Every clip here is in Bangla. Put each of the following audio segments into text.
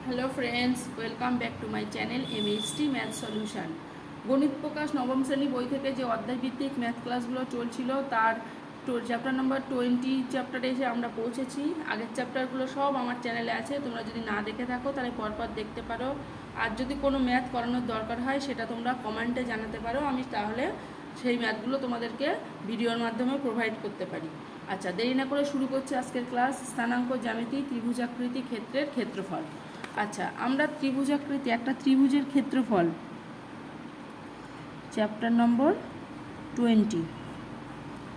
Hello friends, welcome back to my channel MHT math solution. গণিত প্রকাশ নবম শ্রেণী বই থেকে যে অধ্যায়ভিত্তিক ম্যাথ ক্লাসগুলো চলছিল তার চ্যাপ্টার নাম্বার 20 চ্যাপ্টারে এসে আমরা পৌঁছেছি। আগের চ্যাপ্টারগুলো সব আমার চ্যানেলে আছে, তোমরা যদি না দেখে থাকো তাহলে পরপর দেখতে পারো। আর যদি কোনো ম্যাথ করানোর দরকার হয় সেটা তোমরা কমেন্টে জানাতে পারো, আমি তাহলে সেই ম্যাথগুলো তোমাদেরকে ভিডিওর মাধ্যমে প্রোভাইড করতে পারি। আচ্ছা, দেরি না করে শুরু করছি আজকের ক্লাস। স্থানাঙ্ক জ্যামিতি, ত্রিভুজাকৃতি ক্ষেত্রের ক্ষেত্রফল। আচ্ছা, আমরা ত্রিভুজাকৃতি একটা ত্রিভুজের ক্ষেত্রফল চ্যাপ্টার নম্বর 20,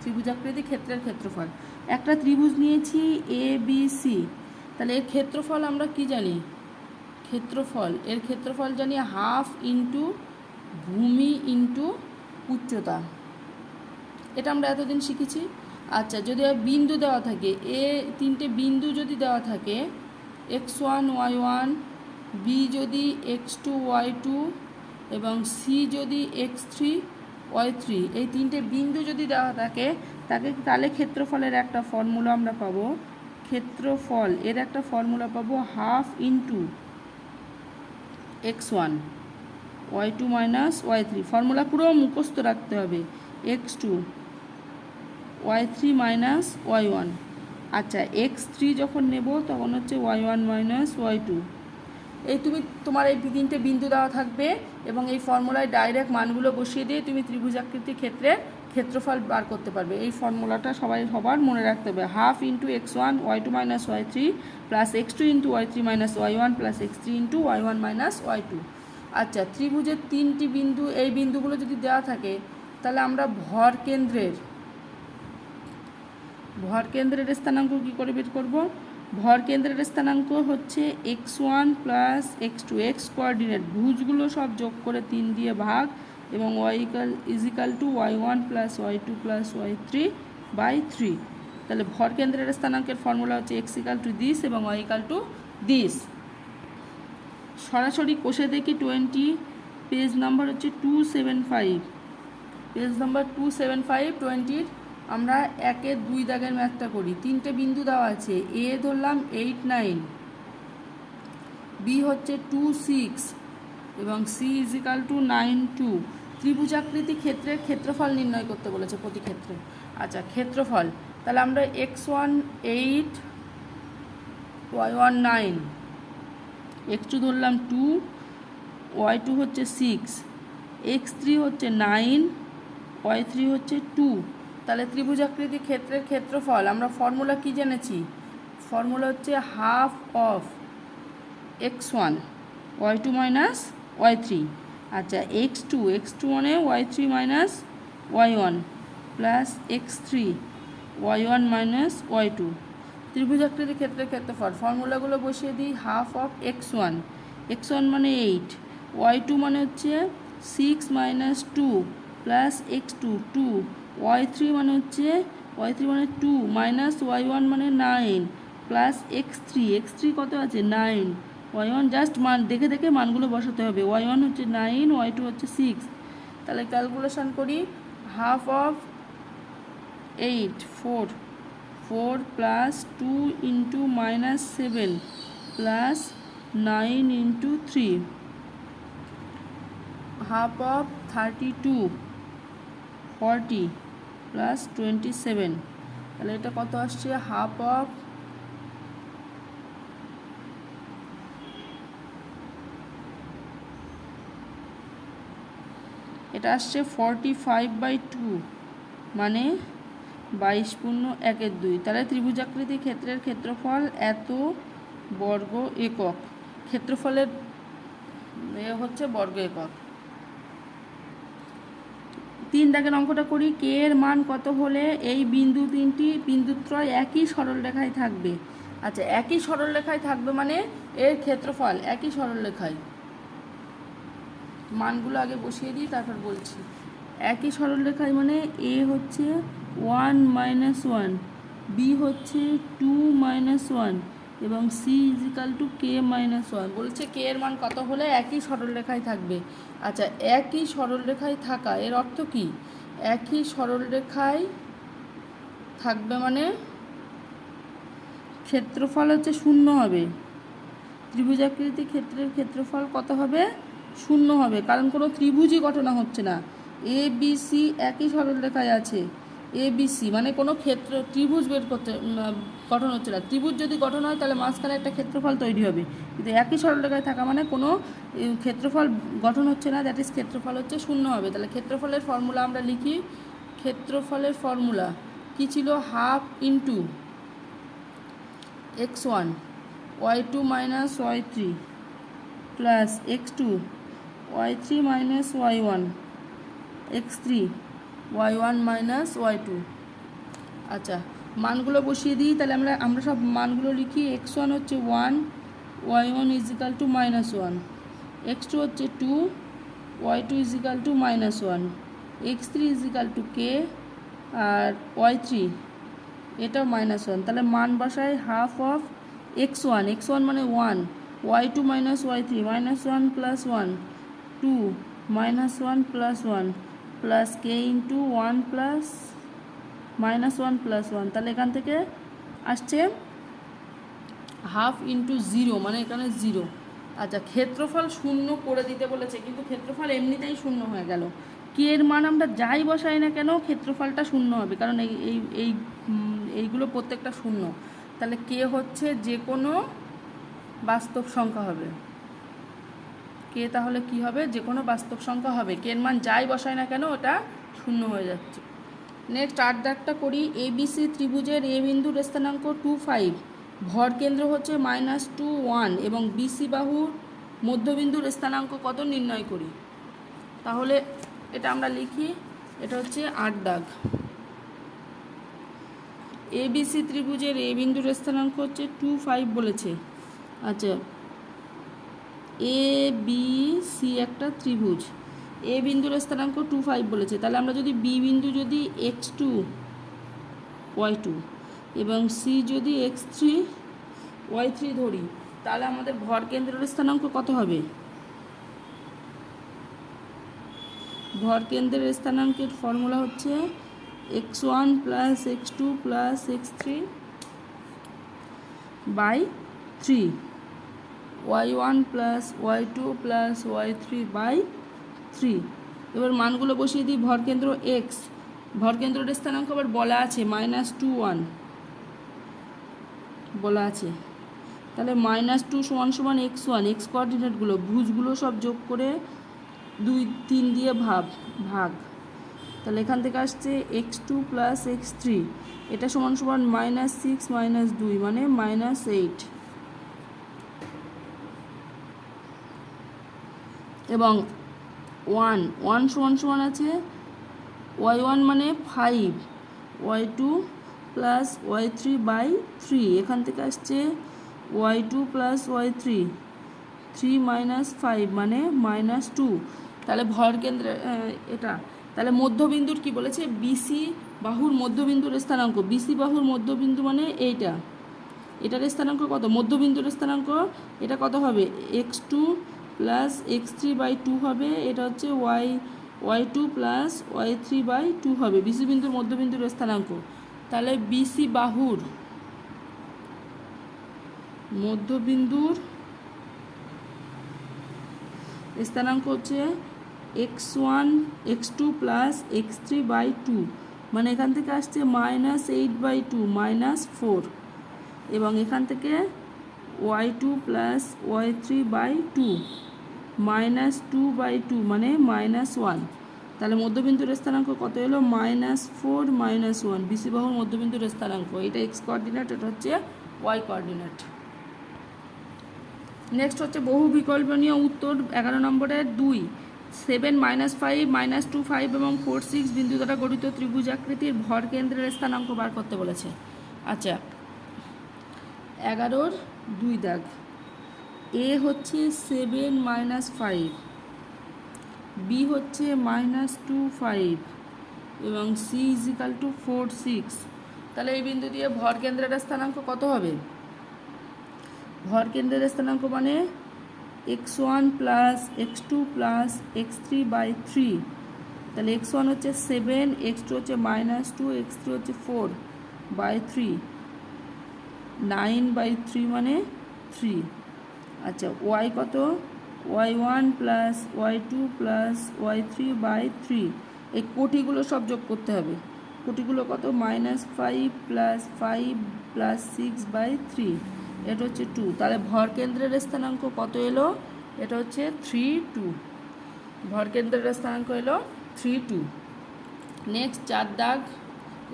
ত্রিভুজাকৃতি ক্ষেত্রের ক্ষেত্রফল। একটা ত্রিভুজ নিয়েছি এ বি সি, তাহলে এর ক্ষেত্রফল আমরা কি জানি? এর ক্ষেত্রফল জানি হাফ ইন্টু ভূমি ইন্টু উচ্চতা। এটা আমরা এতদিন শিখেছি। আচ্ছা, যদি বিন্দু দেওয়া থাকে, তিনটে বিন্দু যদি দেওয়া থাকে, x1 y1, বি যদি x2 y2 এবং সি যদি x3 y3, এই তিনটে বিন্দু যদি দেওয়া থাকে তাহলে ক্ষেত্রফলের একটা ফর্মুলা আমরা পাবো। ক্ষেত্রফল এর একটা ফর্মুলা পাবো half into x1 y2 minus y3। Formula পুরো মুখস্থ রাখতে হবে। x2 y3 minus y1। আচ্ছা, x3 যখন নেব তখন হচ্ছে y1 মাইনাস y2। এই তোমার এই তিনটে বিন্দু দেওয়া থাকবে এবং এই ফর্মুলায় ডাইরেক্ট মানগুলো বসিয়ে দিয়ে তুমি ত্রিভুজাকৃতির ক্ষেত্রফল বার করতে পারবে। এই ফর্মুলাটা সবার মনে রাখতে হবে। Half into x1 y2 minus y3 plus x2 into y3 minus y1 plus x3 into y1 minus y2। আচ্ছা, ত্রিভুজের তিনটি বিন্দু, এই বিন্দুগুলো যদি দেওয়া থাকে তাহলে আমরা ভর কেন্দ্রের স্থানাঙ্ক কী করে বের করব? ভর কেন্দ্রের স্থানাঙ্ক হচ্ছে x1 plus x2, x coordinate ভুজগুলো সব যোগ করে 3 দিয়ে ভাগ এবং y equal to y1 plus y2 plus y3 by 3। তাহলে ভর কেন্দ্রের স্থানাঙ্কের ফর্মুলা হচ্ছে x ইকাল টু দিস এবং y ইকাল টু দিস। সরাসরি কষে দেখি 20, পেজ নাম্বার হচ্ছে 275, পেজ নাম্বার 275 20। আমরা 1-এর 2 দাগের ম্যাথটা করি। তিনটে বিন্দু দেওয়া আছে, এ ধরলাম 8 9, বি হচ্ছে 2 6 এবং সি ইজিক্যাল টু 9 2। ত্রিভুজাকৃতি ক্ষেত্রের ক্ষেত্রফল নির্ণয় করতে বলেছে প্রতি ক্ষেত্রে। আচ্ছা, ক্ষেত্রফল তাহলে আমরা x1 8 y1 9, x2 ধরলাম 2, y2 হচ্ছে 6, x3 হচ্ছে 9, y3 হচ্ছে 2। তাহলে ত্রিভুজাকৃতি ক্ষেত্রের ক্ষেত্রফল আমরা ফর্মুলা কি জেনেছি? ফর্মুলা হচ্ছে half of x1 y2 minus y3। আচ্ছা, x2 মানে y3 minus y1 plus x3 y1 minus y2। ত্রিভুজাকৃতি ক্ষেত্রের ক্ষেত্রফল ফর্মুলাগুলো বসিয়ে দিই। হাফ অফ x1 মানে 8, y2 মানে হচ্ছে 6 মাইনাস 2 প্লাস x2 2, y3 মানে 2 মাইনাস y1 মানে 9 প্লাস x3 কত আছে 9, y1 জাস্ট মান দেখে দেখে মানগুলো বসাতে হবে। y1 হচ্ছে 9, y2 হচ্ছে 6। তাহলে ক্যালকুলেশন করি। Half of 8 4 plus 2 into minus 7 plus 9 into 3, half of 32 40 plus 27। তাহলে এটা কত আসছে? হাফ অফ এটা আসছে 45/2 মানে 22.1/2। তাহলে ত্রিভুজাকৃতি ক্ষেত্রের ক্ষেত্রফল এত বর্গ একক। ক্ষেত্রফলের হচ্ছে বর্গ একক। 3 দাগের অঙ্কটা করি। কে এর মান কত হলে এই তিনটি বিন্দুত্রয় একই সরলরেখায় থাকবে? আচ্ছা, একই সরলরেখায় থাকবে মানে এর ক্ষেত্রফল একই সরলরেখায়। মানগুলো আগে বসিয়ে দিই তারপর বলছি। একই সরলরেখায় মানে এ হচ্ছে 1 মাইনাস 1, বি হচ্ছে 2 মাইনাস 1 এবং সি ইজিক্যাল টু কে মাইনাস 1। বলছে কে এর মান কত হলে একই সরলরেখায় থাকবে। আচ্ছা, একই সরলরেখায় থাকা এর অর্থ কি? একই সরলরেখায় থাকবে মানে ক্ষেত্রফল হচ্ছে 0 হবে। ত্রিভুজাকৃতি ক্ষেত্রের ক্ষেত্রফল কত হবে? 0 হবে, কারণ কোনো ত্রিভুজই গঠন হচ্ছে না। এ বি সি একই সরলরেখায় আছে, এ বি সি মানে কোনো ক্ষেত্র ত্রিভুজ বের করতে গঠন হচ্ছে না। ত্রিভুজ যদি গঠন হয় তাহলে মাঝখানে একটা ক্ষেত্রফল তৈরি হবে, কিন্তু একই সরলরেখায় থাকা মানে কোনো ক্ষেত্রফল গঠন হচ্ছে না, দ্যাট ইজ ক্ষেত্রফল হচ্ছে 0 হবে। তাহলে ক্ষেত্রফলের ফর্মুলা আমরা লিখি। ক্ষেত্রফলের ফর্মুলা কী ছিল? Half into x1 y2 minus y3 plus x2 y3 minus y1 x3 y1 minus y2। আচ্ছা, মানগুলো বসিয়ে দিই। তাহলে আমরা সব মানগুলো লিখি। x1 হচ্ছে 1, y1 is equal to -1, x2 হচ্ছে 2, y2 is equal to -1, x3 is equal to k, আর y3 এটাও -1। তাহলে মান বসায় হাফ অফ x1 মানে 1, y2 minus y3 -1 plus 1 2 -1 plus 1 plus k into 1 plus -1 plus 1। তাহলে এখান থেকে আসছে হাফ ইন্টু 0 মানে এখানে 0। আচ্ছা, ক্ষেত্রফল 0 করে দিতে বলেছে, কিন্তু ক্ষেত্রফল এমনিতেই 0 হয়ে গেল। কে এর মান আমরা যাই বসাই না কেন ক্ষেত্রফলটা 0 হবে, কারণ এইগুলো প্রত্যেকটা 0। তাহলে কে হচ্ছে যে কোনো বাস্তব সংখ্যা হবে। কে তাহলে কি হবে? যে কোনো বাস্তব সংখ্যা হবে। কে এর মান যাই বসাই না কেন ওটা 0 হয়ে যাচ্ছে। নেক্সট 8 দাগটা করি। এবিসি ত্রিভুজের এ বিন্দুর স্থানাঙ্ক 2 5, ভর কেন্দ্র হচ্ছে -2 1 এবং বিসি বাহুর মধ্যবিন্দুর স্থানাঙ্ক কত নির্ণয় করি। তাহলে এটা আমরা লিখি। এটা হচ্ছে 8 দাগ। এবিসি ত্রিভুজের এ বিন্দুর স্থানাঙ্ক হচ্ছে 2 5 বলেছে। আচ্ছা, এ বি সি একটা ত্রিভুজ, এ বিন্দুর স্থানাঙ্ক 2 5 বলেছে। তাহলে আমরা যদি বি বিন্দু যদি x2 y2 এবং সি যদি x3 y3 ধরি, তাহলে আমাদের ভর কেন্দ্রের স্থানাঙ্ক কত হবে? ভর কেন্দ্রের স্থানাঙ্কের ফর্মুলা হচ্ছে x1 plus x2 plus x3 by 3, y1 plus y2 plus y3 by 3। এবার মানগুলো বসিয়ে দিই। ভরকেন্দ্র x, ভরকেন্দ্রের স্থানাঙ্ক আবার বলা আছে -2 1 বলা আছে। তাহলে -2 সমান x1, x কোঅর্ডিনেটগুলো ভুজগুলো সব যোগ করে 2 3 দিয়ে ভাগ। তাহলে এখান থেকে আসছে x2 প্লাস x3, এটা সমান -6 -2 মানে -8, এবং 1 সমান আছে y1 মানে 5, y2 প্লাস y3 বাই 3, এখান থেকে আসছে y2 প্লাস y3 3 -5 মানে -2। তাহলে ভর কেন্দ্রে এটা, তাহলে মধ্যবিন্দুর কি বলেছে? বিসি বাহুর মধ্যবিন্দুর স্থানাঙ্ক। বিসি বাহুর মধ্যবিন্দু মানে এটার স্থানাঙ্ক কত? মধ্যবিন্দুর স্থানাঙ্ক এটা কত হবে? x2 প্লাস x3 বাই 2 হবে। এটা হচ্ছে y2 প্লাস y3 বাই 2 হবে বিসি বিন্দুর মধ্যবিন্দুর স্থানাঙ্ক। তাহলে বিসি বাহুর মধ্যবিন্দুর স্থানাঙ্ক হচ্ছে x1 x2 plus x3 by 2, মানে এখান থেকে আসছে -8 বাই 2 -4, এবং এখান থেকে y2 plus y3 by 2 -2 by 2 মানে -1। তাহলে মধ্যবিন্দুর স্থানাঙ্ক কত এলো? -4 -1, বিসি বাহুর মধ্যবিন্দুর স্থানাঙ্ক। এটা x কোঅর্ডিনেট, এটা হচ্ছে y কোঅর্ডিনেট। নেক্সট হচ্ছে বহু বিকল্পনীয় উত্তর 11 নম্বরের 2। 7 -5 -2 5 এবং 4 6 বিন্দু দ্বারা গঠিত ত্রিভুজাকৃতির ভর কেন্দ্রের স্থানাঙ্ক বার করতে বলেছে। আচ্ছা, 11-র 2 দাগ। এ হচ্ছে 7 -5, বি হচ্ছে -2 5 এবং সি ইজ ইকাল টু 4 6। তাহলে এই বিন্দু দিয়ে ভর কেন্দ্রের স্থানাঙ্ক কত হবে? ভর কেন্দ্রের স্থানাঙ্ক মানে x1 plus x2 plus x3 by 3। তাহলে x1 হচ্ছে 7, x2 হচ্ছে -2, x3 হচ্ছে 4 বাই 3, 9 বাই 3 মানে 3। আচ্ছা ওয়াই কত, y1 plus y2 plus y3 by 3, এই কোটিগুলো সব যোগ করতে হবে। কোটিগুলো কত, -5 প্লাস 5 প্লাস 6/3, এটা হচ্ছে 2। তাহলে ভর কেন্দ্রের স্থানাঙ্ক কত এলো, এটা হচ্ছে 3 2। ভর কেন্দ্রের স্থানাঙ্ক এলো 3 2। নেক্সট 4 দাগ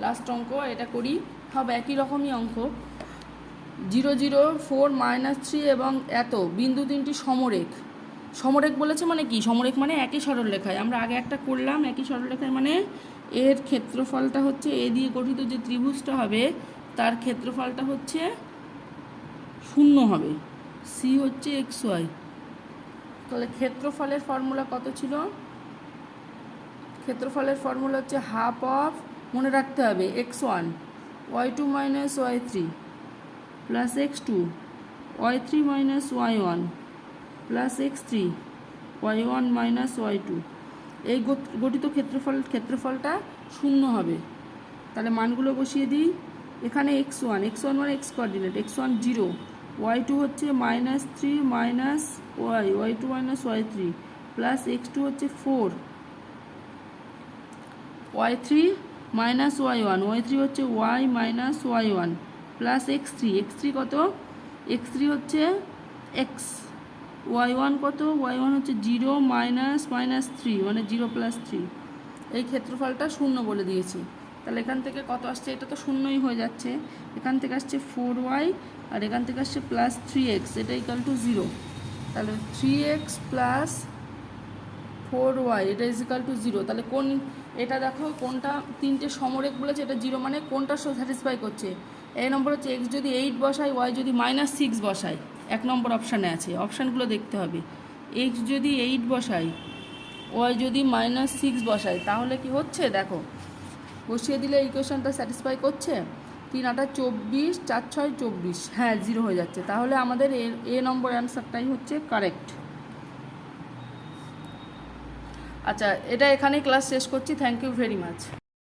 লাস্ট অঙ্ক, এটা করি, সব একই রকমই অঙ্ক। 0 0 4 -3 এবং এত বিন্দু তিনটি সমরেখ। সমরেখ বলেছে মানে কি, সমরেখ মানে একই সরলরেখায়। আমরা আগে একটা করলাম একই সরলরেখায়, মানে এর ক্ষেত্রফলটা হচ্ছে এ দিয়ে গঠিত যে ত্রিভুজটা হবে তার ক্ষেত্রফলটা হচ্ছে 0 হবে, সি হচ্ছে xy। তাহলে ক্ষেত্রফলের ফর্মুলা কত ছিল, ক্ষেত্রফলের ফর্মুলা হচ্ছে হাফ অফ, মনে রাখতে হবে x1 y2 minus y3 plus x2 y3 minus y1 plus x3 y1 minus y2। এই গঠিত ক্ষেত্রফলটা 0 হবে। তাহলে মানগুলো বসিয়ে দিই। এখানে x1 মানে x কোঅর্ডিনেট, x1 0, y2 হচ্ছে -3 minus y2 minus y3 plus x2 হচ্ছে 4, y3 মাইনাস y3 হচ্ছে y minus y1 plus x3 কত, x3 হচ্ছে x, y1 কত, y1 হচ্ছে 0 মাইনাস 3 মানে 0 প্লাস 3। এই ক্ষেত্রফলটা 0 বলে দিয়েছি। তাহলে এখান থেকে কত আসছে, এটা তো 0ই হয়ে যাচ্ছে। এখান থেকে আসছে 4y আর এখান থেকে আসছে প্লাস 3x, এটা ইকুয়াল টু 0। তাহলে 3x প্লাস 4y এটা ইজ ইকাল টু 0। তাহলে কোন, এটা দেখো কোনটা, তিনটে সমরেখ বলেছে, এটা 0 মানে কোনটা স্যাটিসফাই করছে। এই নম্বর হচ্ছে x যদি 8 বসাই, y যদি -6 বসাই, 1 নম্বর অপশানে আছে, অপশানগুলো দেখতে হবে। x যদি 8 বসাই, y যদি -6 বসাই, তাহলে কি হচ্ছে দেখো, বসিয়ে দিলে ইকুয়েশনটা স্যাটিসফাই করছে। 3 8 24, 4 6 24, হ্যাঁ 0 হয়ে যাচ্ছে। তাহলে আমাদের এ নম্বর অ্যান্সারটাই হচ্ছে কারেক্ট। আচ্ছা, এটা এখানেই ক্লাস শেষ করছি। Thank you very much.